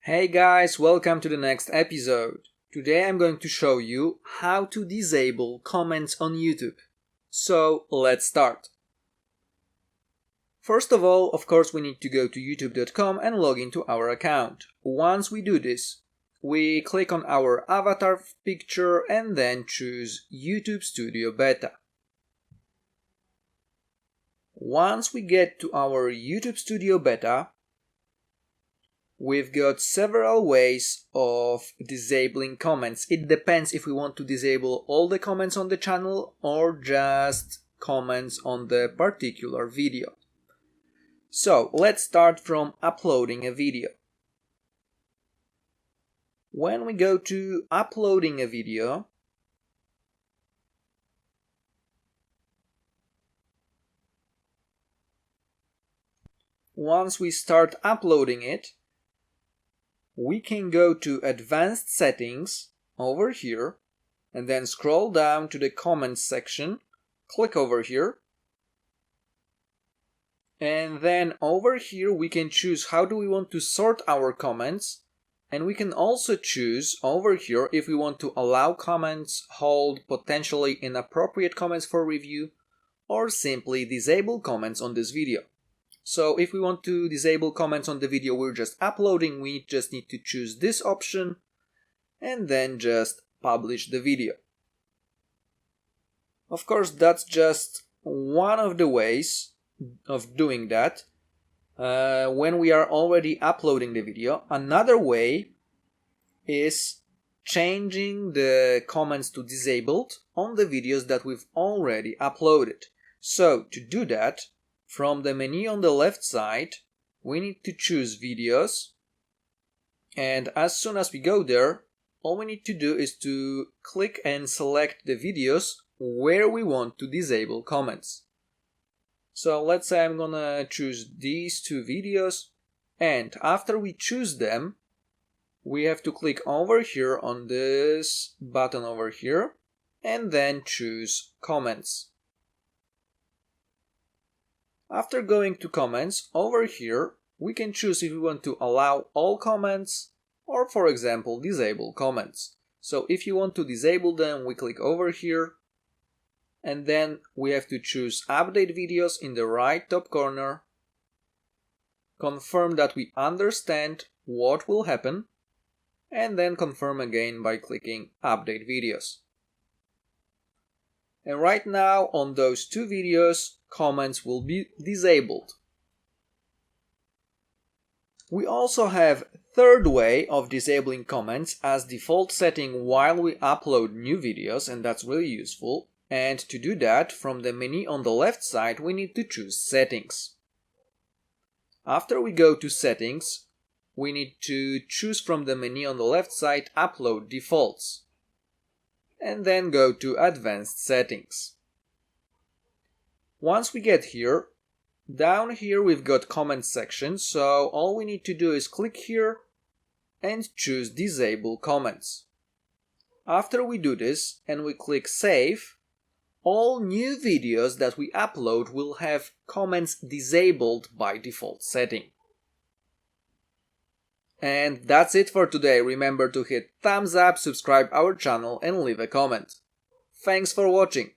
Hey guys, welcome to the next episode. Today I'm going to show you how to disable comments on YouTube. So let's start. First of all, of course, we need to go to youtube.com and log into our account. Once we do this, we click on our avatar picture and then choose YouTube Studio Beta. Once we get to our YouTube Studio Beta, we've got several ways of disabling comments. It depends if we want to disable all the comments on the channel or just comments on the particular video. So let's start from uploading a video. When we go to uploading a video, once we start uploading it, we can go to Advanced Settings over here and then scroll down to the Comments section, click over here, and then over here we can choose how do we want to sort our comments, and we can also choose over here if we want to allow comments, hold potentially inappropriate comments for review, or simply disable comments on this video. So if we want to disable comments on the video we're just uploading, we just need to choose this option and then just publish the video. Of course, that's just one of the ways of doing that when we are already uploading the video. Another way is changing the comments to disabled on the videos that we've already uploaded. So to do that, from the menu on the left side, we need to choose videos, and as soon as we go there, all we need to do is to click and select the videos where we want to disable comments. So let's say I'm gonna choose these two videos, and after we choose them, we have to click over here on this button over here and then choose comments. After going to comments, over here, we can choose if we want to allow all comments or, for example, disable comments. So if you want to disable them, we click over here and then we have to choose Update Videos in the right top corner, confirm that we understand what will happen, and then confirm again by clicking Update Videos. And right now on those two videos, comments will be disabled. We also have third way of disabling comments as default setting while we upload new videos, and that's really useful. And to do that, from the menu on the left side, we need to choose Settings. After we go to Settings, we need to choose from the menu on the left side Upload Defaults, and then go to Advanced Settings. Once we get here, down here we've got comment section, so all we need to do is click here and choose Disable Comments. After we do this and we click Save, all new videos that we upload will have comments disabled by default setting. And that's it for today. Remember to hit thumbs up, subscribe our channel and leave a comment. Thanks for watching.